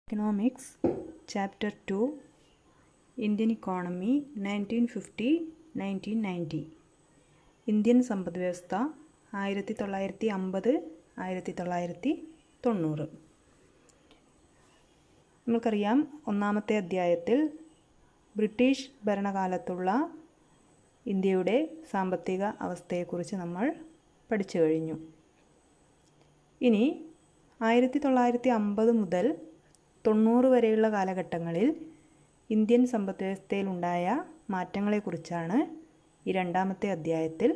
Economics, Chapter 2, Indian Economy 1950-1990. Indian സമ്പദ്വ്യവസ്ഥ 1950-1990. നമുക്കറിയാം, ഒന്നാമത്തെ അധ്യായത്തിൽ ബ്രിട്ടീഷ് ഭരണകാലത്തുള്ള ഇന്ത്യയുടെ സാമ്പത്തിക അവസ്ഥയെക്കുറിച്ച് നമ്മൾ പഠിച്ചു കഴിഞ്ഞു. ഇനി 1950 മുതൽ 90 വരെയുള്ള കാലഘട്ടങ്ങളിൽ ഇന്ത്യൻ സമ്പദ്വ്യവസ്ഥയിലുണ്ടായ മാറ്റങ്ങളെക്കുറിച്ചാണ് ഈ രണ്ടാമത്തെ അധ്യായത്തിൽ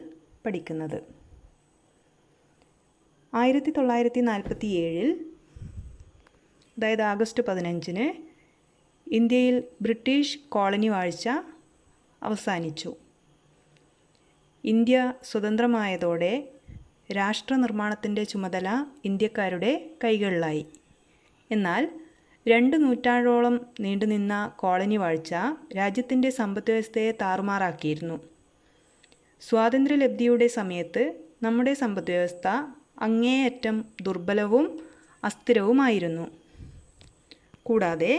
പഠിക്കുന്നത്. 1947 അതായത് ആഗസ്റ്റ് 15 ഇന്ത്യയിൽ ബ്രിട്ടീഷ് കോളനി വാഴ്ച അവസാനിച്ചു. ഇന്ത്യ സ്വതന്ത്രമായതോടെ രാഷ്ട്ര നിർമ്മാണത്തിൻ്റെ ചുമതല ഇന്ത്യക്കാരുടെ കൈകളിലായി. എന്നാൽ 2 നൂറ്റാണ്ടോളം നീണ്ടുനിന്ന കോളനി വാഴ്ച രാജ്യത്തിൻ്റെ സമ്പദ്വ്യവസ്ഥയെ താറുമാറാക്കിയിരുന്നു. സ്വാതന്ത്ര്യലബ്ധിയുടെ സമയത്ത് നമ്മുടെ സമ്പദ്വ്യവസ്ഥ അങ്ങേയറ്റം ദുർബലവും അസ്ഥിരവുമായിരുന്നു. കൂടാതെ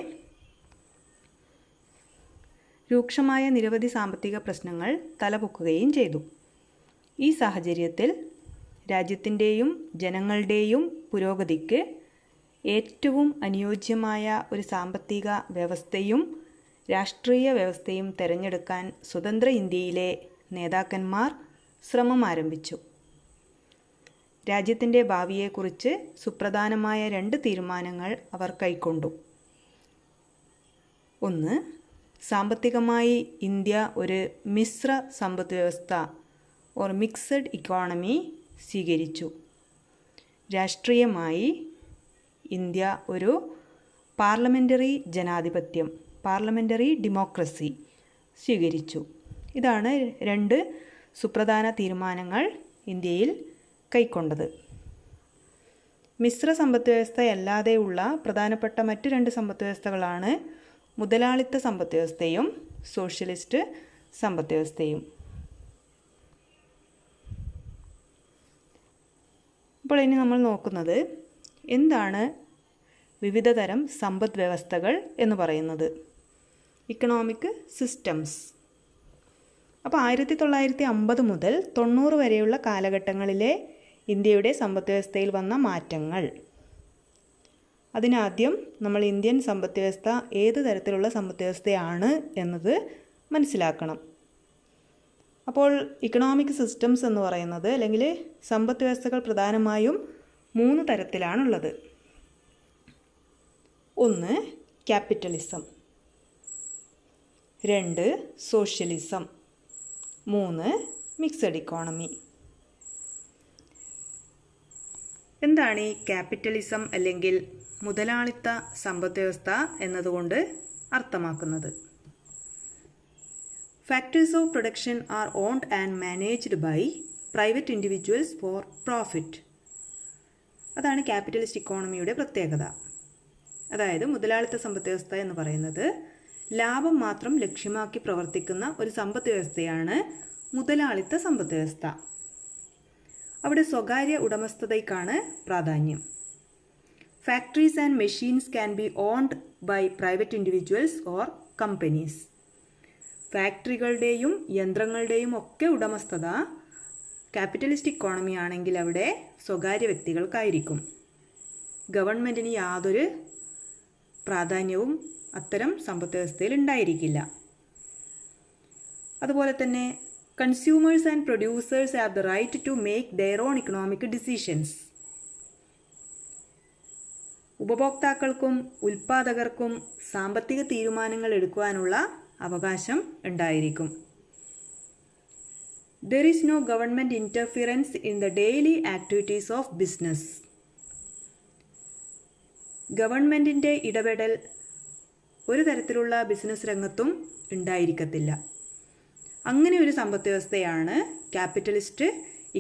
രൂക്ഷമായ നിരവധി സാമ്പത്തിക പ്രശ്നങ്ങൾ തലപൊക്കുകയും ചെയ്തു. ഈ സാഹചര്യത്തിൽ രാജ്യത്തിൻ്റെയും ജനങ്ങളുടെയും പുരോഗതിക്ക് ഏറ്റവും അനുയോജ്യമായ ഒരു സാമ്പത്തിക വ്യവസ്ഥയും രാഷ്ട്രീയ വ്യവസ്ഥയും തിരഞ്ഞെടുക്കാൻ സ്വതന്ത്ര ഇന്ത്യയിലെ നേതാക്കന്മാർ ശ്രമം ആരംഭിച്ചു. രാജ്യത്തിൻ്റെ ഭാവിയെക്കുറിച്ച് സുപ്രധാനമായ 2 തീരുമാനങ്ങൾ അവർ കൈക്കൊണ്ടു. ഒന്ന്, സാമ്പത്തികമായി ഇന്ത്യ ഒരു മിശ്ര സമ്പദ്വ്യവസ്ഥ മിക്സഡ് ഇക്കോണമി സ്വീകരിച്ചു. രാഷ്ട്രീയമായി ഇന്ത്യ ഒരു പാർലമെൻ്ററി ഡെമോക്രസി സ്വീകരിച്ചു. ഇതാണ് 2 സുപ്രധാന തീരുമാനങ്ങൾ ഇന്ത്യയിൽ കൈക്കൊണ്ടത്. മിശ്ര സമ്പദ്വ്യവസ്ഥയല്ലാതെയുള്ള പ്രധാനപ്പെട്ട മറ്റ് 2 സമ്പദ്വ്യവസ്ഥകളാണ് മുതലാളിത്ത സമ്പദ്വ്യവസ്ഥയും സോഷ്യലിസ്റ്റ് സമ്പദ്വ്യവസ്ഥയും. അപ്പോൾ ഇനി നമ്മൾ നോക്കുന്നത് എന്താണ് വിവിധ തരം സമ്പദ് വ്യവസ്ഥകൾ എന്ന് പറയുന്നത്. Economic systems. അപ്പോൾ 1950 മുതൽ 90 വരെയുള്ള കാലഘട്ടങ്ങളിലെ ഇന്ത്യയുടെ സമ്പദ് വ്യവസ്ഥയിൽ വന്ന മാറ്റങ്ങൾ. അതിനാദ്യം നമ്മൾ ഇന്ത്യൻ സമ്പദ് വ്യവസ്ഥ ഏത് തരത്തിലുള്ള സമ്പദ് വ്യവസ്ഥയാണ് എന്നത് മനസ്സിലാക്കണം. അപ്പോൾ ഇക്കണോമിക് സിസ്റ്റംസ് എന്ന് പറയുന്നത് അല്ലെങ്കിൽ സമ്പദ് വ്യവസ്ഥകൾ പ്രധാനമായും 3 തരത്തിലാണുള്ളത്. 1 ക്യാപിറ്റലിസം, 2 സോഷ്യലിസം, 3 മിക്സഡ് ഇക്കോണമി. എന്താണ് ഈ ക്യാപിറ്റലിസം അല്ലെങ്കിൽ മുതലാളിത്ത സമ്പദ് വ്യവസ്ഥ എന്നതുകൊണ്ട് അർത്ഥമാക്കുന്നത്? Factories of production are owned and managed by private individuals for profit. അതാണ് ക്യാപിറ്റലിസ്റ്റ് ഇക്കോണമിയുടെ പ്രത്യേകത. അതായത് മുതലാളിത്ത സമ്പദ് വ്യവസ്ഥ എന്ന് പറയുന്നത് ലാഭം മാത്രം ലക്ഷ്യമാക്കി പ്രവർത്തിക്കുന്ന ഒരു സമ്പദ് വ്യവസ്ഥയാണ് മുതലാളിത്ത സമ്പദ് വ്യവസ്ഥ. അവിടെ സ്വകാര്യ ഉടമസ്ഥതയ്ക്കാണ് പ്രാധാന്യം. Factories and machines can be owned by private individuals or companies. ഫാക്ടറികളുടെയും യന്ത്രങ്ങളുടെയും ഒക്കെ ഉടമസ്ഥത ക്യാപിറ്റലിസ്റ്റ് ഇക്കോണമി ആണെങ്കിൽ അവിടെ സ്വകാര്യ വ്യക്തികൾക്കായിരിക്കും. ഗവൺമെൻറ്റിന് യാതൊരു പ്രാധാന്യവും അത്തരം സമ്പദ് വ്യവസ്ഥയിൽ ഉണ്ടായിരിക്കില്ല. അതുപോലെ തന്നെ consumers and producers have the right to make their own economic decisions. ഉപഭോക്താക്കൾക്കും ഉൽപ്പാദകർക്കും സാമ്പത്തിക തീരുമാനങ്ങൾ എടുക്കുവാനുള്ള അവകാശം ഉണ്ടായിരിക്കും. There is no government interference in the daily activities of business. ഗവൺമെൻറ്റിൻ്റെ ഇടപെടൽ ഒരു തരത്തിലുള്ള ബിസിനസ് രംഗത്തും ഉണ്ടായിരിക്കത്തില്ല. അങ്ങനെ ഒരു സമ്പദ് വ്യവസ്ഥയാണ് ക്യാപിറ്റലിസ്റ്റ്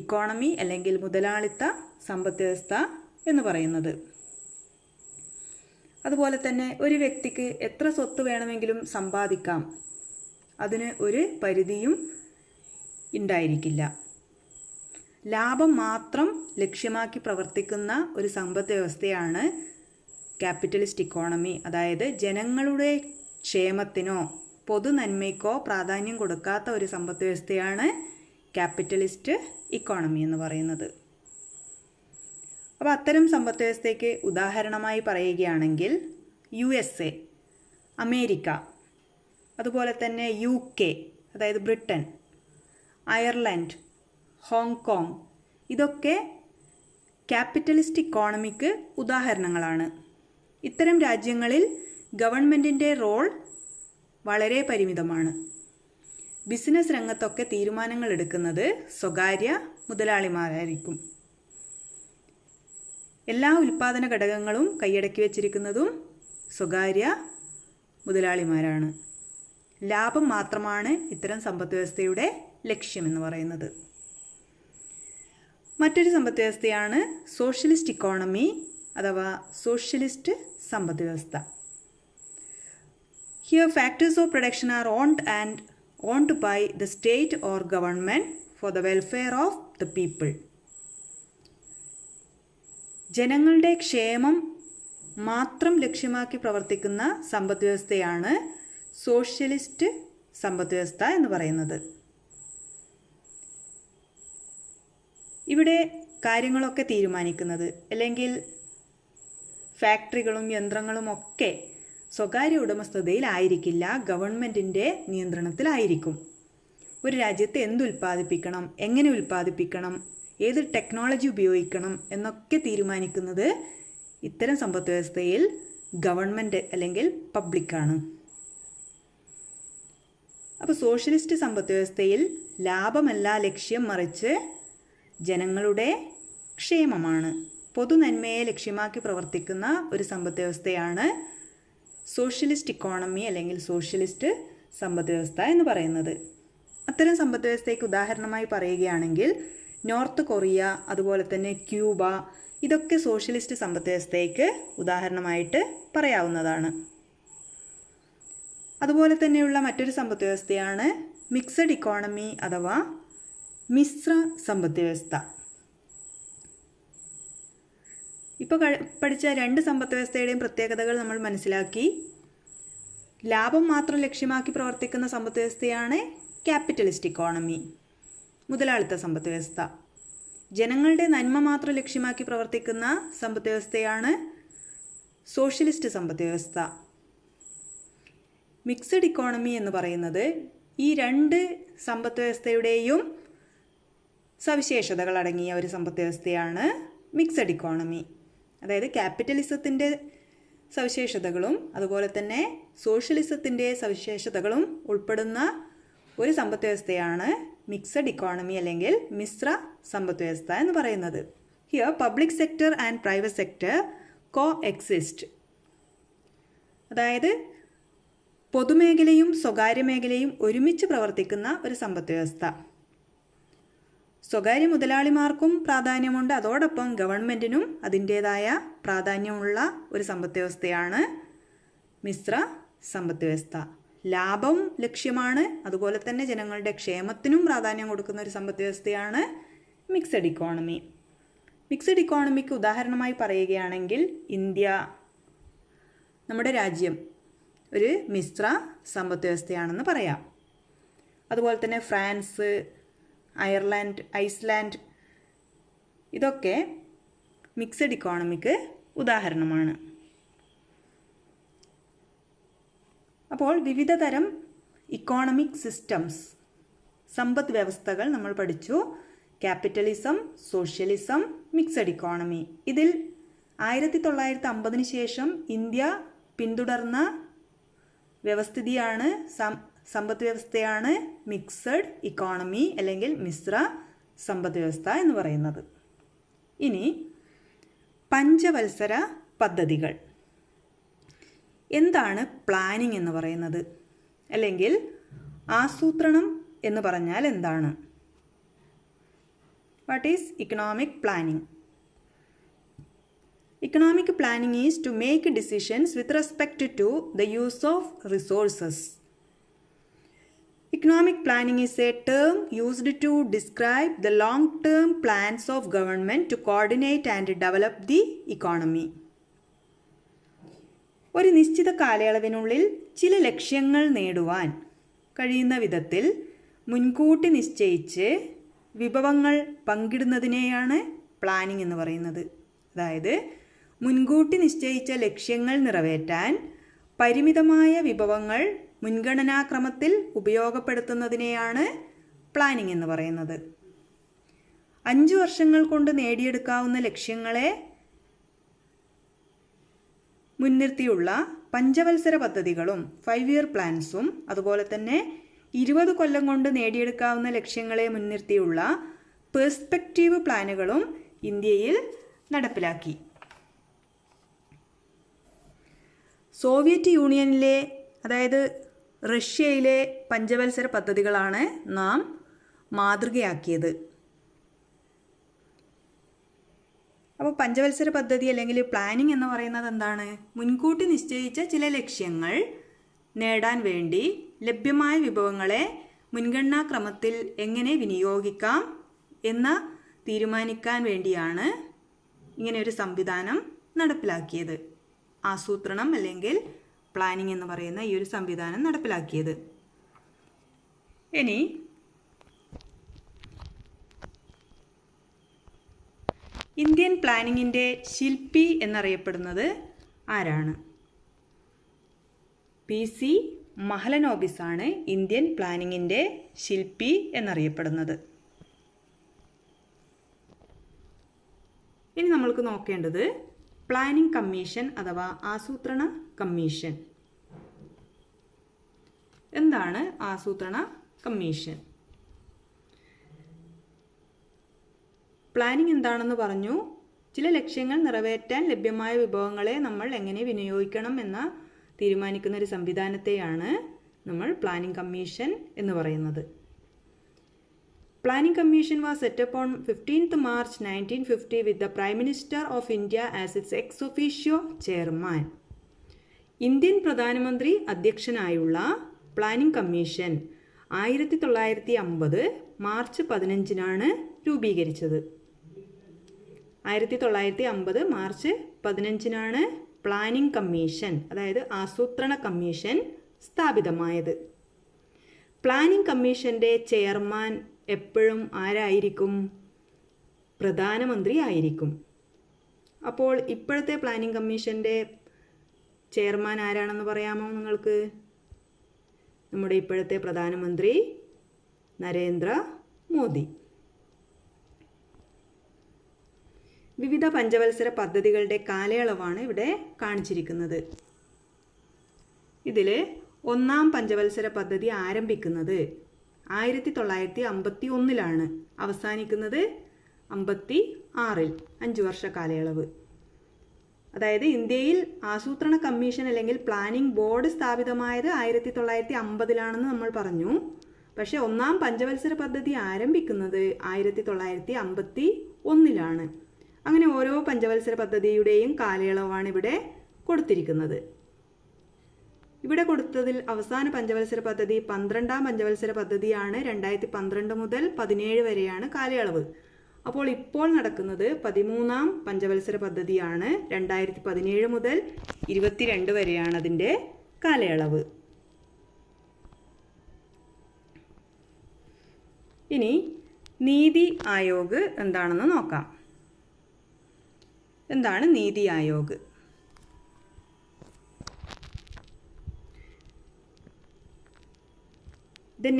ഇക്കോണമി അല്ലെങ്കിൽ മുതലാളിത്ത സമ്പദ് വ്യവസ്ഥ എന്ന് പറയുന്നത്. അതുപോലെ തന്നെ ഒരു വ്യക്തിക്ക് എത്ര സ്വത്ത് വേണമെങ്കിലും സമ്പാദിക്കാം. അതിന് ഒരു പരിധിയും ഉണ്ടായിരിക്കില്ല. ലാഭം മാത്രം ലക്ഷ്യമാക്കി പ്രവർത്തിക്കുന്ന ഒരു സമ്പദ് വ്യവസ്ഥയാണ് ക്യാപിറ്റലിസ്റ്റ് ഇക്കോണമി, അതായത് ജനങ്ങളുടെ ക്ഷേമത്തിനോ പൊതുനന്മയ്ക്കോ പ്രാധാന്യം കൊടുക്കാത്ത ഒരു സമ്പദ് വ്യവസ്ഥയാണ് ക്യാപിറ്റലിസ്റ്റ് ഇക്കോണമി എന്ന് പറയുന്നത്. അപ്പോൾ അത്തരം സമ്പദ് വ്യവസ്ഥയ്ക്ക് ഉദാഹരണമായി പറയുകയാണെങ്കിൽ USA, അമേരിക്ക, അതുപോലെ തന്നെ UK, അതായത് ബ്രിട്ടൻ, അയർലൻഡ്, ഹോങ്കോങ്, ഇതൊക്കെ ക്യാപിറ്റലിസ്റ്റ് ഇക്കോണമിക്ക് ഉദാഹരണങ്ങളാണ്. ഇത്തരം രാജ്യങ്ങളിൽ ഗവൺമെൻറ്റിൻ്റെ റോൾ വളരെ പരിമിതമാണ്. ബിസിനസ് രംഗത്തൊക്കെ തീരുമാനങ്ങൾ എടുക്കുന്നത് സ്വകാര്യ മുതലാളിമാരായിരിക്കും. എല്ലാ ഉൽപ്പാദന ഘടകങ്ങളും കൈയടക്കി വച്ചിരിക്കുന്നതും സ്വകാര്യ മുതലാളിമാരാണ്. ലാഭം മാത്രമാണ് ഇത്തരം സമ്പദ് വ്യവസ്ഥയുടെ ലക്ഷ്യമെന്ന് പറയുന്നത്. മറ്റൊരു സമ്പദ് വ്യവസ്ഥയാണ് സോഷ്യലിസ്റ്റ് ഇക്കോണമി അഥവാ സോഷ്യലിസ്റ്റ് സമ്പദ് വ്യവസ്ഥ. Here factors of production are owned by the state or government for the welfare of the people. ജനങ്ങളുടെ ക്ഷേമം മാത്രം ലക്ഷ്യമാക്കി പ്രവർത്തിക്കുന്ന സമ്പദ് വ്യവസ്ഥയാണ് സോഷ്യലിസ്റ്റ് സമ്പദ് വ്യവസ്ഥ എന്ന് പറയുന്നത്. ഇവിടെ കാര്യങ്ങളൊക്കെ തീരുമാനിക്കുന്നത് അല്ലെങ്കിൽ ഫാക്ടറികളും യന്ത്രങ്ങളും ഒക്കെ സ്വകാര്യ ഉടമസ്ഥതയിലായിരിക്കില്ല, ഗവൺമെൻറ്റിൻ്റെ നിയന്ത്രണത്തിലായിരിക്കും. ഒരു രാജ്യത്ത് എന്തുൽപ്പാദിപ്പിക്കണം, എങ്ങനെ ഉൽപ്പാദിപ്പിക്കണം, ഏത് ടെക്നോളജി ഉപയോഗിക്കണം എന്നൊക്കെ തീരുമാനിക്കുന്നത് ഇത്തരം സമ്പദ് വ്യവസ്ഥയിൽ ഗവൺമെൻറ് അല്ലെങ്കിൽ പബ്ലിക്കാണ്. അപ്പോൾ സോഷ്യലിസ്റ്റ് സമ്പദ് വ്യവസ്ഥയിൽ ലാഭമല്ല ലക്ഷ്യം, മറിച്ച് ജനങ്ങളുടെ ക്ഷേമമാണ്. പൊതുനന്മയെ ലക്ഷ്യമാക്കി പ്രവർത്തിക്കുന്ന ഒരു സമ്പദ് വ്യവസ്ഥയാണ് സോഷ്യലിസ്റ്റ് ഇക്കോണമി അല്ലെങ്കിൽ സോഷ്യലിസ്റ്റ് സമ്പദ് വ്യവസ്ഥ എന്ന് പറയുന്നത്. അത്തരം സമ്പദ് വ്യവസ്ഥയ്ക്ക് ഉദാഹരണമായി പറയുകയാണെങ്കിൽ നോർത്ത് കൊറിയ, അതുപോലെ തന്നെ ക്യൂബ, ഇതൊക്കെ സോഷ്യലിസ്റ്റ് സമ്പദ് വ്യവസ്ഥയ്ക്ക് ഉദാഹരണമായിട്ട് പറയാവുന്നതാണ്. അതുപോലെ തന്നെയുള്ള മറ്റൊരു സമ്പദ് വ്യവസ്ഥയാണ് മിക്സഡ് ഇക്കോണമി അഥവാ മിശ്ര സമ്പദ് വ്യവസ്ഥ. ഇപ്പോൾ പഠിച്ച രണ്ട് സമ്പദ് വ്യവസ്ഥയുടെയും പ്രത്യേകതകൾ നമ്മൾ മനസ്സിലാക്കി. ലാഭം മാത്രം ലക്ഷ്യമാക്കി പ്രവർത്തിക്കുന്ന സമ്പദ് വ്യവസ്ഥയാണ് ക്യാപിറ്റലിസ്റ്റ് ഇക്കോണമി, മുതലാളിത്ത സമ്പദ് വ്യവസ്ഥ. ജനങ്ങളുടെ നന്മ മാത്രം ലക്ഷ്യമാക്കി പ്രവർത്തിക്കുന്ന സമ്പദ് വ്യവസ്ഥയാണ് സോഷ്യലിസ്റ്റ് സമ്പദ് വ്യവസ്ഥ. മിക്സഡ് ഇക്കോണമി എന്ന് പറയുന്നത് ഈ രണ്ട് സമ്പദ് വ്യവസ്ഥയുടെയും സവിശേഷതകൾ അടങ്ങിയ ഒരു സമ്പദ് വ്യവസ്ഥയാണ് മിക്സഡ് ഇക്കോണമി. അതായത് ക്യാപിറ്റലിസത്തിൻ്റെ സവിശേഷതകളും അതുപോലെ തന്നെ സോഷ്യലിസത്തിൻ്റെ സവിശേഷതകളും ഉൾപ്പെടുന്ന ഒരു സമ്പദ് വ്യവസ്ഥയാണ് മിക്സഡ് ഇക്കോണമി അല്ലെങ്കിൽ മിശ്ര സമ്പദ് വ്യവസ്ഥ എന്ന് പറയുന്നത്. Here public sector and private sector co exist. അതായത് പൊതുമേഖലയും സ്വകാര്യ മേഖലയും ഒരുമിച്ച് പ്രവർത്തിക്കുന്ന ഒരു സമ്പദ് വ്യവസ്ഥ. സ്വകാര്യ മുതലാളിമാർക്കും പ്രാധാന്യമുണ്ട്, അതോടൊപ്പം ഗവൺമെൻറ്റിനും അതിൻ്റേതായ പ്രാധാന്യമുള്ള ഒരു സമ്പദ് വ്യവസ്ഥയാണ് മിശ്ര സമ്പദ് വ്യവസ്ഥ. ലാഭം ലക്ഷ്യമാണ്, അതുപോലെ തന്നെ ജനങ്ങളുടെ ക്ഷേമത്തിനും പ്രാധാന്യം കൊടുക്കുന്ന ഒരു സമ്പദ് വ്യവസ്ഥയാണ് മിക്സഡ് ഇക്കോണമി. മിക്സഡ് ഇക്കോണമിക്ക് ഉദാഹരണമായി പറയുകയാണെങ്കിൽ ഇന്ത്യ, നമ്മുടെ രാജ്യം ഒരു മിശ്ര സമ്പദ് വ്യവസ്ഥയാണെന്ന് പറയാം. അതുപോലെ തന്നെ ഫ്രാൻസ്, അയർലൻഡ്, ഐസ്ലാൻഡ്, ഇതൊക്കെ മിക്സഡ് ഇക്കോണമിക്ക് ഉദാഹരണമാണ്. അപ്പോൾ വിവിധ തരം ഇക്കോണമിക് സിസ്റ്റംസ്, സമ്പദ് വ്യവസ്ഥകൾ നമ്മൾ പഠിച്ചു. Capitalism, socialism, mixed economy. ഇതിൽ 1950 ശേഷം ഇന്ത്യ പിന്തുടർന്ന വ്യവസ്ഥിതിയാണ് സമ്പദ് വ്യവസ്ഥയാണ് മിക്സഡ് ഇക്കോണമി അല്ലെങ്കിൽ മിശ്ര സമ്പദ് വ്യവസ്ഥ എന്ന് പറയുന്നത്. ഇനി പഞ്ചവത്സര പദ്ധതികൾ. എന്താണ് പ്ലാനിംഗ് എന്ന് പറയുന്നത്, അല്ലെങ്കിൽ ആസൂത്രണം എന്ന് പറഞ്ഞാൽ എന്താണ്? What is economic planning? Economic planning is to make decisions with respect to the use of resources. Economic planning is a term used to describe the long-term plans of government to coordinate and develop the economy. ഒരു നിശ്ചിത കാലയളവിനുള്ളിൽ ചില ലക്ഷ്യങ്ങൾ നേടുവാൻ കഴിയുന്ന വിധത്തിൽ മുൻകൂട്ടി നിശ്ചയിച്ച് വിഭവങ്ങൾ പങ്കിടുന്നതിനെയാണ് പ്ലാനിംഗ് എന്ന് പറയുന്നത്. അതായത് മുൻകൂട്ടി നിശ്ചയിച്ച ലക്ഷ്യങ്ങൾ നിറവേറ്റാൻ പരിമിതമായ വിഭവങ്ങൾ മുൻഗണനാക്രമത്തിൽ ഉപയോഗപ്പെടുത്തുന്നതിനെയാണ് പ്ലാനിംഗ് എന്ന് പറയുന്നത്. 5 വർഷങ്ങൾ കൊണ്ട് നേടിയെടുക്കാവുന്ന ലക്ഷ്യങ്ങളെ മുൻനിർത്തിയുള്ള പഞ്ചവത്സര പദ്ധതികളും 5 ഇയർ പ്ലാൻസും അതുപോലെ തന്നെ 20 കൊല്ലം കൊണ്ട് നേടിയെടുക്കാവുന്ന ലക്ഷ്യങ്ങളെ മുൻനിർത്തിയുള്ള പെർസ്പെക്റ്റീവ് പ്ലാനുകളും ഇന്ത്യയിൽ നടപ്പിലാക്കി. സോവിയറ്റ് യൂണിയനിലെ അതായത് റഷ്യയിലെ പഞ്ചവത്സര പദ്ധതികളാണ് നാം മാതൃകയാക്കിയത്. അപ്പോൾ പഞ്ചവത്സര പദ്ധതി അല്ലെങ്കിൽ പ്ലാനിംഗ് എന്ന് പറയുന്നത് എന്താണ്? മുൻകൂട്ടി നിശ്ചയിച്ച ചില ലക്ഷ്യങ്ങൾ നേടാൻ വേണ്ടി ലഭ്യമായ വിഭവങ്ങളെ മുൻഗണനാക്രമത്തിൽ എങ്ങനെ വിനിയോഗിക്കാം എന്ന് തീരുമാനിക്കാൻ വേണ്ടിയാണ് ഇങ്ങനെ ഒരു സംവിധാനം നടപ്പിലാക്കിയത്. ആസൂത്രണം അല്ലെങ്കിൽ പ്ലാനിംഗ് എന്ന് പറയുന്ന ഈ ഒരു സംവിധാനം നടപ്പിലാക്കിയത്. ഇനി ഇന്ത്യൻ പ്ലാനിങ്ങിൻ്റെ ശില്പി എന്നറിയപ്പെടുന്നത് ആരാണ്? PC മഹലനോബിസ് ആണ് ഇന്ത്യൻ പ്ലാനിങ്ങിൻ്റെ ശില്പി എന്നറിയപ്പെടുന്നത്. ഇനി നമ്മൾക്ക് നോക്കേണ്ടത് പ്ലാനിംഗ് കമ്മീഷൻ അഥവാ ആസൂത്രണ കമ്മീഷൻ. എന്താണ് ആസൂത്രണ കമ്മീഷൻ? പ്ലാനിംഗ് എന്താണെന്ന് പറഞ്ഞു. ചില ലക്ഷ്യങ്ങൾ നിറവേറ്റാൻ ലഭ്യമായ വിഭവങ്ങളെ നമ്മൾ എങ്ങനെ വിനിയോഗിക്കണം എന്ന് തീരുമാനിക്കുന്ന ഒരു സംവിധാനത്തെയാണ് നമ്മൾ പ്ലാനിംഗ് കമ്മീഷൻ എന്ന് പറയുന്നത്. Planning Commission was set up on 15th March 1950 with the Prime Minister of India as its ex officio chairman. Indian പ്രധാനമന്ത്രി അധ്യക്ഷനായുള്ള പ്ലാനിംഗ് കമ്മീഷൻ 1950 മാർച്ച് 15-നാണ് രൂപീകരിച്ചത്. 1950 മാർച്ച് 15-നാണ് പ്ലാനിംഗ് കമ്മീഷൻ അതായത് ആസൂത്രണ കമ്മീഷൻ സ്ഥാപിതമായത്. പ്ലാനിംഗ് കമ്മീഷൻ്റെ ചെയർമാൻ എപ്പോഴും ആരായിരിക്കും? പ്രധാനമന്ത്രി ആയിരിക്കും. അപ്പോൾ ഇപ്പോഴത്തെ പ്ലാനിംഗ് കമ്മീഷൻ്റെ ചെയർമാൻ ആരാണെന്ന് പറയാമോ നിങ്ങൾക്ക്? നമ്മുടെ ഇപ്പോഴത്തെ പ്രധാനമന്ത്രി നരേന്ദ്ര മോദി. വിവിധ പഞ്ചവത്സര പദ്ധതികളുടെ കാലയളവാണ് ഇവിടെ കാണിച്ചിരിക്കുന്നത്. ഇതിൽ 1-ാം പഞ്ചവത്സര പദ്ധതി ആരംഭിക്കുന്നത് 1951-ലാണ്, അവസാനിക്കുന്നത് 56-ൽ, 5 വർഷ കാലയളവ്. അതായത് ഇന്ത്യയിൽ ആസൂത്രണ കമ്മീഷൻ അല്ലെങ്കിൽ പ്ലാനിംഗ് ബോർഡ് സ്ഥാപിതമായത് 1950-ലാണെന്ന് നമ്മൾ പറഞ്ഞു. പക്ഷേ 1-ാം പഞ്ചവത്സര പദ്ധതി ആരംഭിക്കുന്നത് 1951-ലാണ്. അങ്ങനെ ഓരോ പഞ്ചവത്സര പദ്ധതിയുടെയും കാലയളവാണ് ഇവിടെ കൊടുത്തിരിക്കുന്നത്. ഇവിടെ കൊടുത്തതിൽ അവസാന പഞ്ചവത്സര പദ്ധതി 12-ാം പഞ്ചവത്സര പദ്ധതിയാണ്. 2012 മുതൽ 17 വരെയാണ് കാലയളവ്. അപ്പോൾ ഇപ്പോൾ നടക്കുന്നത് 13-ാം പഞ്ചവത്സര പദ്ധതിയാണ്. 2017 മുതൽ 22 വരെയാണ് അതിൻ്റെ കാലയളവ്. ഇനി നീതി ആയോഗ് എന്താണെന്ന് നോക്കാം. എന്താണ് NITI Aayog? The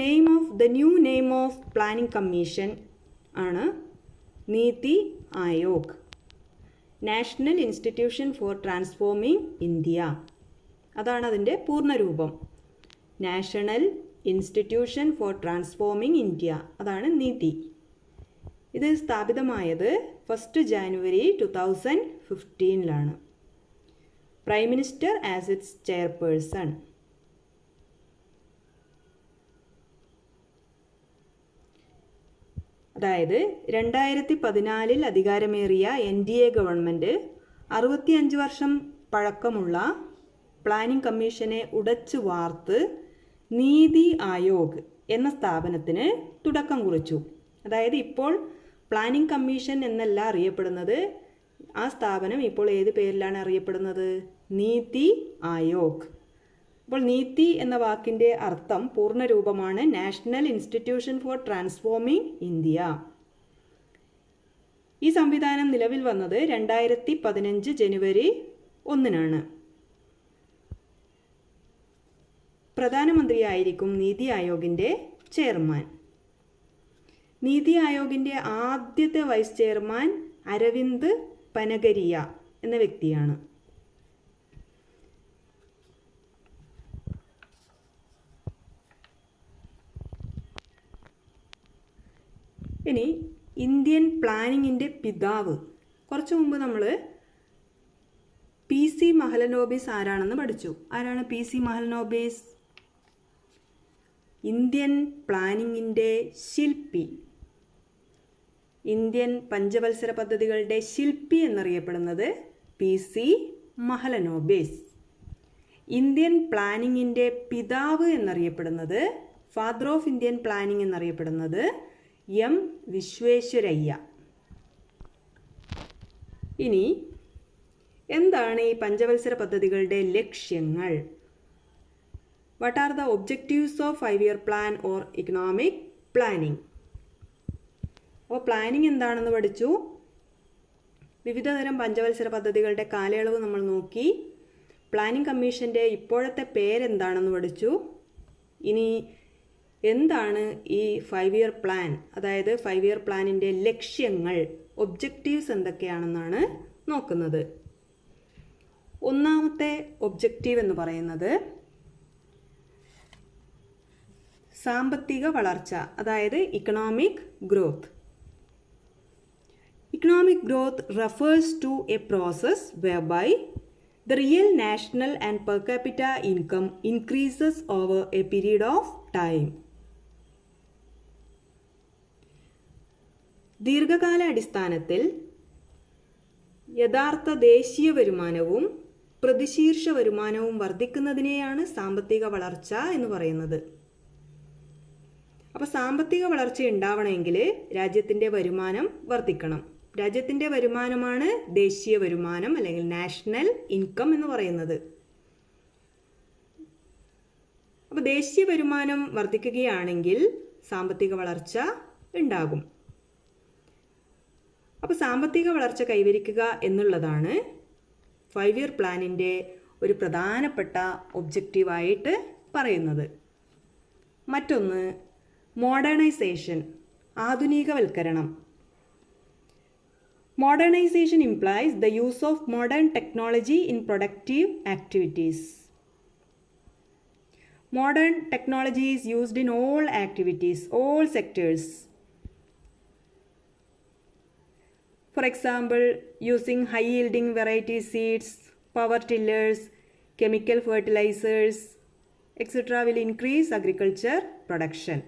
new name of Planning Commission ആണ് Niti Aayog. National institution for transforming India, അതാണ് അതിൻ്റെ പൂർണ്ണരൂപം. National institution for transforming India, അതാണ് നീതി. ഇത് സ്ഥാപിതമായത് 1 ജാനുവരി 2015-ലാണ്. Prime minister as its chairperson. അതായത് 2014-ൽ അധികാരമേറിയ NDA ഗവൺമെൻറ് 65 വർഷം പഴക്കമുള്ള പ്ലാനിംഗ് കമ്മീഷനെ ഉടച്ചു വാർത്ത് നീതി ആയോഗ് എന്ന സ്ഥാപനത്തിന് തുടക്കം കുറിച്ചു. അതായത് ഇപ്പോൾ പ്ലാനിംഗ് കമ്മീഷൻ എന്നല്ല അറിയപ്പെടുന്നത്, ആ സ്ഥാപനം ഇപ്പോൾ ഏത് പേരിലാണ് അറിയപ്പെടുന്നത്? നീതി ആയോഗ്. അപ്പോൾ നീതി എന്ന വാക്കിൻ്റെ അർത്ഥം പൂർണ്ണരൂപമാണ് national institution for transforming India. ഈ സംവിധാനം നിലവിൽ വന്നത് 2015 ജനുവരി 1 പ്രധാനമന്ത്രിയായിരിക്കും നീതി ആയോഗിൻ്റെ ചെയർമാൻ. നീതി ആയോഗിൻ്റെ ആദ്യത്തെ വൈസ് ചെയർമാൻ അരവിന്ദ് പനഗരിയ എന്ന വ്യക്തിയാണ്. ഇനി ഇന്ത്യൻ പ്ലാനിങ്ങിൻ്റെ പിതാവ്. കുറച്ചു മുമ്പ് നമ്മൾ PC മഹലനോബിസ് ആരാണെന്ന് പഠിച്ചു. ആരാണ് PC മഹലനോബിസ്? ഇന്ത്യൻ പ്ലാനിങ്ങിൻ്റെ ശില്പി, ഇന്ത്യൻ പഞ്ചവത്സര പദ്ധതികളുടെ ശില്പി എന്നറിയപ്പെടുന്നത് PC മഹലനോബിസ്. ഇന്ത്യൻ പ്ലാനിങ്ങിൻ്റെ പിതാവ് എന്നറിയപ്പെടുന്നത്, ഫാദർ ഓഫ് ഇന്ത്യൻ പ്ലാനിങ് എന്നറിയപ്പെടുന്നത് M വിശ്വേശ്വരയ്യ. ഇനി എന്താണ് ഈ പഞ്ചവത്സര പദ്ധതികളുടെ ലക്ഷ്യങ്ങൾ? What are the objectives of 5-year plan or economic planning? അപ്പോൾ പ്ലാനിങ് എന്താണെന്ന് പഠിച്ചു. വിവിധതരം പഞ്ചവത്സര പദ്ധതികളുടെ കാലയളവ് നമ്മൾ നോക്കി. പ്ലാനിംഗ് കമ്മീഷൻ്റെ ഇപ്പോഴത്തെ പേരെന്താണെന്ന് പഠിച്ചു. ഇനി എന്താണ് ഈ 5-year പ്ലാൻ, അതായത് 5-year പ്ലാനിൻ്റെ ലക്ഷ്യങ്ങൾ, ഒബ്ജക്റ്റീവ്സ് എന്തൊക്കെയാണെന്നാണ് നോക്കുന്നത്. ഒന്നാമത്തെ ഒബ്ജക്റ്റീവ് എന്ന് പറയുന്നത് സാമ്പത്തിക വളർച്ച, അതായത് economic growth. Economic growth refers to a process whereby the real national and per capita income increases over a period of time. ദീർഘകാല അടിസ്ഥാനത്തിൽ യഥാർത്ഥ ദേശീയ വരുമാനവും പ്രതിശീർഷ വരുമാനവും വർദ്ധിക്കുന്നതിനെയാണ് സാമ്പത്തിക വളർച്ച എന്ന് പറയുന്നത്. അപ്പോൾ സാമ്പത്തിക വളർച്ച ഉണ്ടാവണമെങ്കിൽ രാജ്യത്തിൻ്റെ വരുമാനം വർദ്ധിക്കണം. രാജ്യത്തിൻ്റെ വരുമാനമാണ് ദേശീയ വരുമാനം അല്ലെങ്കിൽ നാഷണൽ ഇൻകം എന്ന് പറയുന്നത്. അപ്പോൾ ദേശീയ വരുമാനം വർദ്ധിക്കുകയാണെങ്കിൽ സാമ്പത്തിക വളർച്ച ഉണ്ടാകും. അപ്പോൾ സാമ്പത്തിക വളർച്ച കൈവരിക്കുക എന്നുള്ളതാണ് 5-year പ്ലാനിൻ്റെ ഒരു പ്രധാനപ്പെട്ട ഒബ്ജക്റ്റീവായിട്ട് പറയുന്നത്. മറ്റൊന്ന് modernisation, ആധുനികവൽക്കരണം. Modernization implies the use of modern technology in productive activities. Modern technology is used in all activities, all sectors. For example, using high-yielding variety seeds, power tillers, chemical fertilizers, etc. will increase agriculture production.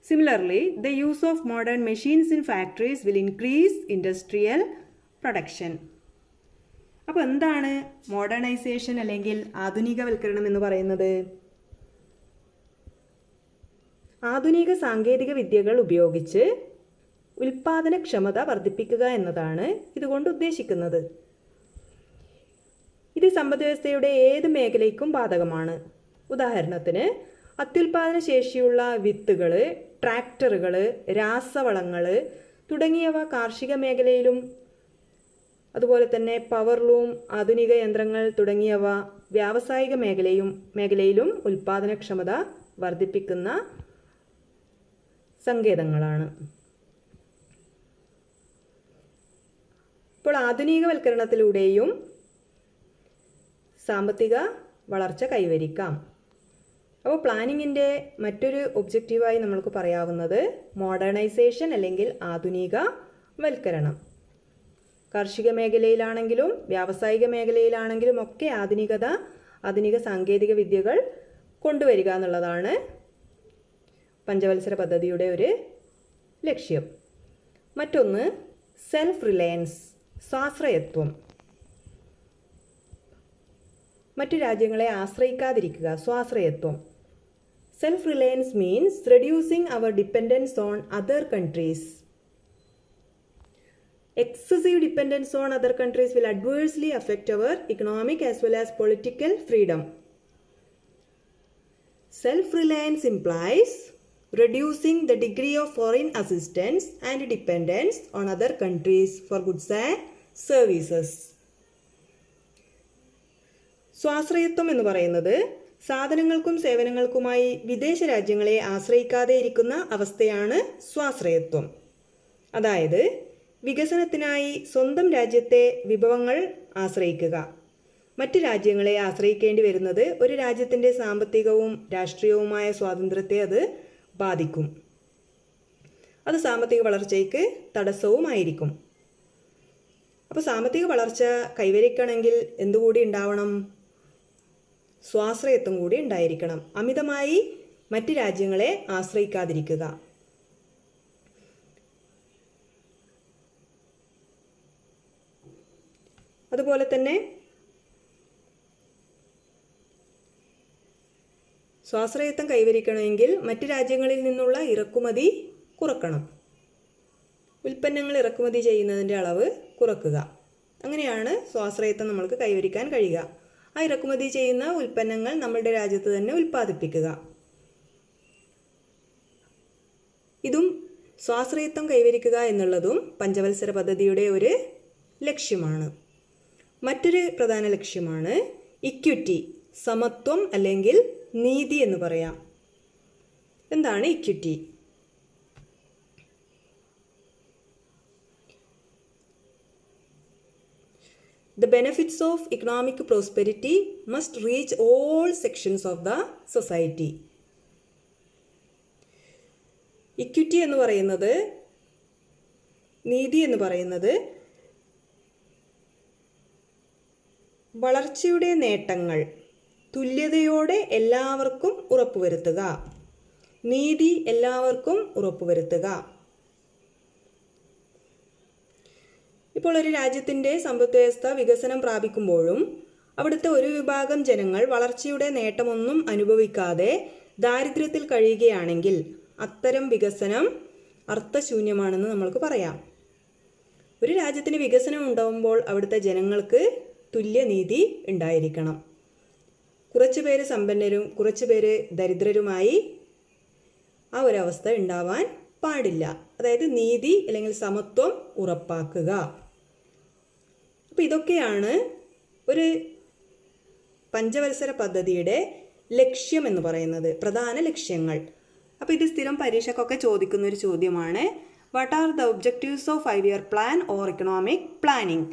Similarly, the use of modern machines in factories will increase industrial production. അപ്പോൾ എന്താണ് modernisation അല്ലെങ്കിൽ ആധുനികവൽക്കരണം എന്ന് പറയുന്നത്? ആധുനിക സാങ്കേതിക വിദ്യകൾ ഉപയോഗിച്ച് ഉൽപാദനക്ഷമത വർദ്ധിപ്പിക്കുക എന്നതാണ് ഇതുകൊണ്ട് ഉദ്ദേശിക്കുന്നത്. ഇത് സമ്പദ്വ്യവസ്ഥയുടെ ഏത് മേഖലയ്ക്കും ബാധകമാണ്. ഉദാഹരണത്തിന് അത്യുൽപാദന ശേഷിയുള്ള വിത്തുകൾ, ട്രാക്ടറുകൾ, രാസവളങ്ങൾ തുടങ്ങിയവ കാർഷിക മേഖലയിലും അതുപോലെ തന്നെ പവർലൂം, ആധുനിക യന്ത്രങ്ങൾ തുടങ്ങിയവ വ്യാവസായിക മേഖലയിലും ഉൽപാദനക്ഷമത വർദ്ധിപ്പിക്കുന്ന സങ്കേതങ്ങളാണ്. ഇപ്പോൾ ആധുനികവൽക്കരണത്തിലൂടെയും സാമ്പത്തിക വളർച്ച കൈവരിക്കാം. അപ്പോൾ പ്ലാനിങ്ങിൻ്റെ മറ്റൊരു ഒബ്ജക്റ്റീവായി നമ്മൾക്ക് പറയാവുന്നത് മോഡേണൈസേഷൻ അല്ലെങ്കിൽ ആധുനികവൽക്കരണം. കാർഷിക മേഖലയിലാണെങ്കിലും വ്യാവസായിക മേഖലയിലാണെങ്കിലും ഒക്കെ ആധുനിക സാങ്കേതിക വിദ്യകൾ കൊണ്ടുവരിക എന്നുള്ളതാണ് പഞ്ചവത്സര പദ്ധതിയുടെ ഒരു ലക്ഷ്യം. മറ്റൊന്ന് സെൽഫ് റിലയൻസ്, സ്വാശ്രയത്വം. മറ്റു രാജ്യങ്ങളെ ആശ്രയിക്കാതിരിക്കുക, സ്വാശ്രയത്വം. Self reliance means reducing our dependence on other countries. excessive dependence on other countries will adversely affect our economic as well as political freedom. Self-reliance implies reducing the degree of foreign assistance and dependence on other countries for goods and services. സ്വാശ്രയത്വം എന്ന് പറയുന്നത് സാധനങ്ങൾക്കും സേവനങ്ങൾക്കുമായി വിദേശ രാജ്യങ്ങളെ ആശ്രയിക്കാതെ ഇരിക്കുന്ന അവസ്ഥയാണ് സ്വാശ്രയത്വം. അതായത് വികസനത്തിനായി സ്വന്തം രാജ്യത്തെ വിഭവങ്ങൾ ആശ്രയിക്കുക. മറ്റ് രാജ്യങ്ങളെ ആശ്രയിക്കേണ്ടി വരുന്നത് ഒരു രാജ്യത്തിൻ്റെ സാമ്പത്തികവും രാഷ്ട്രീയവുമായ സ്വാതന്ത്ര്യത്തെ അത് ബാധിക്കും. അത് സാമ്പത്തിക വളർച്ചയ്ക്ക് തടസ്സവുമായിരിക്കും. അപ്പോൾ സാമ്പത്തിക വളർച്ച കൈവരിക്കണമെങ്കിൽ എന്തുകൂടി ഉണ്ടാവണം? സ്വാശ്രയത്വം കൂടി ഉണ്ടായിരിക്കണം. അമിതമായി മറ്റ് രാജ്യങ്ങളെ ആശ്രയിക്കാതിരിക്കുക. അതുപോലെ തന്നെ സ്വാശ്രയത്വം കൈവരിക്കണമെങ്കിൽ മറ്റ് രാജ്യങ്ങളിൽ നിന്നുള്ള ഇറക്കുമതി കുറക്കണം. ഉൽപ്പന്നങ്ങൾ ഇറക്കുമതി ചെയ്യുന്നതിൻ്റെ അളവ് കുറക്കുക. അങ്ങനെയാണ് സ്വാശ്രയത്വം നമ്മൾക്ക് കൈവരിക്കാൻ കഴിയുക. ആ ഇറക്കുമതി ചെയ്യുന്ന ഉൽപ്പന്നങ്ങൾ നമ്മുടെ രാജ്യത്ത് തന്നെ ഉൽപ്പാദിപ്പിക്കുക. ഇതും സ്വാശ്രയത്വം കൈവരിക്കുക എന്നുള്ളതും പഞ്ചവത്സര പദ്ധതിയുടെ ഒരു ലക്ഷ്യമാണ്. മറ്റൊരു പ്രധാന ലക്ഷ്യമാണ് ഇക്വിറ്റി, സമത്വം അല്ലെങ്കിൽ നീതി എന്ന് പറയാം. എന്താണ് equity? The benefits of economic prosperity must reach all sections of the society. Equity എന്ന് പറയുന്നത്, നീതി എന്ന് പറയുന്നത് വളർച്ചയുടെ നേട്ടങ്ങൾ തുല്യതയോടെ എല്ലാവർക്കും ഉറപ്പുവരുത്തുക. നീതി എല്ലാവർക്കും ഉറപ്പുവരുത്തുക. ഇപ്പോൾ ഒരു രാജ്യത്തിൻ്റെ സമ്പദ് വ്യവസ്ഥ വികസനം പ്രാപിക്കുമ്പോഴും അവിടുത്തെ ഒരു വിഭാഗം ജനങ്ങൾ വളർച്ചയുടെ നേട്ടമൊന്നും അനുഭവിക്കാതെ ദാരിദ്ര്യത്തിൽ കഴിയുകയാണെങ്കിൽ അത്തരം വികസനം അർത്ഥശൂന്യമാണെന്ന് നമ്മൾക്ക് പറയാം. ഒരു രാജ്യത്തിന് വികസനം ഉണ്ടാകുമ്പോൾ അവിടുത്തെ ജനങ്ങൾക്ക് തുല്യനീതി ഉണ്ടായിരിക്കണം. കുറച്ചു പേര് സമ്പന്നരും കുറച്ചു പേര് ദരിദ്രരുമായി ആ ഒരവസ്ഥ ഉണ്ടാവാൻ പാടില്ല. അതായത് നീതി അല്ലെങ്കിൽ സമത്വം ഉറപ്പാക്കുക. അപ്പോൾ ഇതൊക്കെയാണ് ഒരു പഞ്ചവത്സര പദ്ധതിയുടെ ലക്ഷ്യം എന്ന് പറയുന്നത്, പ്രധാന ലക്ഷ്യങ്ങൾ. അപ്പോൾ ഇത് സ്ഥിരം പരീക്ഷയ്ക്കൊക്കെ ചോദിക്കുന്നൊരു ചോദ്യമാണ്. What are the objectives of 5-year plan or economic planning?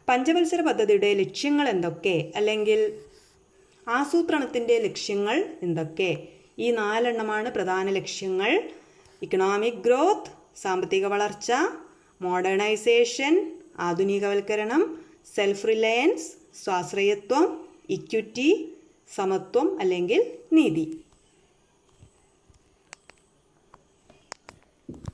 പഞ്ചവത്സര പദ്ധതിയുടെ ലക്ഷ്യങ്ങൾ എന്തൊക്കെ, അല്ലെങ്കിൽ ആസൂത്രണത്തിൻ്റെ ലക്ഷ്യങ്ങൾ എന്തൊക്കെ? ഈ 4 എണ്ണമാണ് പ്രധാന ലക്ഷ്യങ്ങൾ. ഇക്കണോമിക് ഗ്രോത്ത്, സാമ്പത്തിക വളർച്ച, മോഡേണൈസേഷൻ, ആധുനികവൽക്കരണം, സെൽഫ് റിലയൻസ്, സ്വാശ്രയത്വം, ഇക്വിറ്റി, സമത്വം അല്ലെങ്കിൽ നീതി.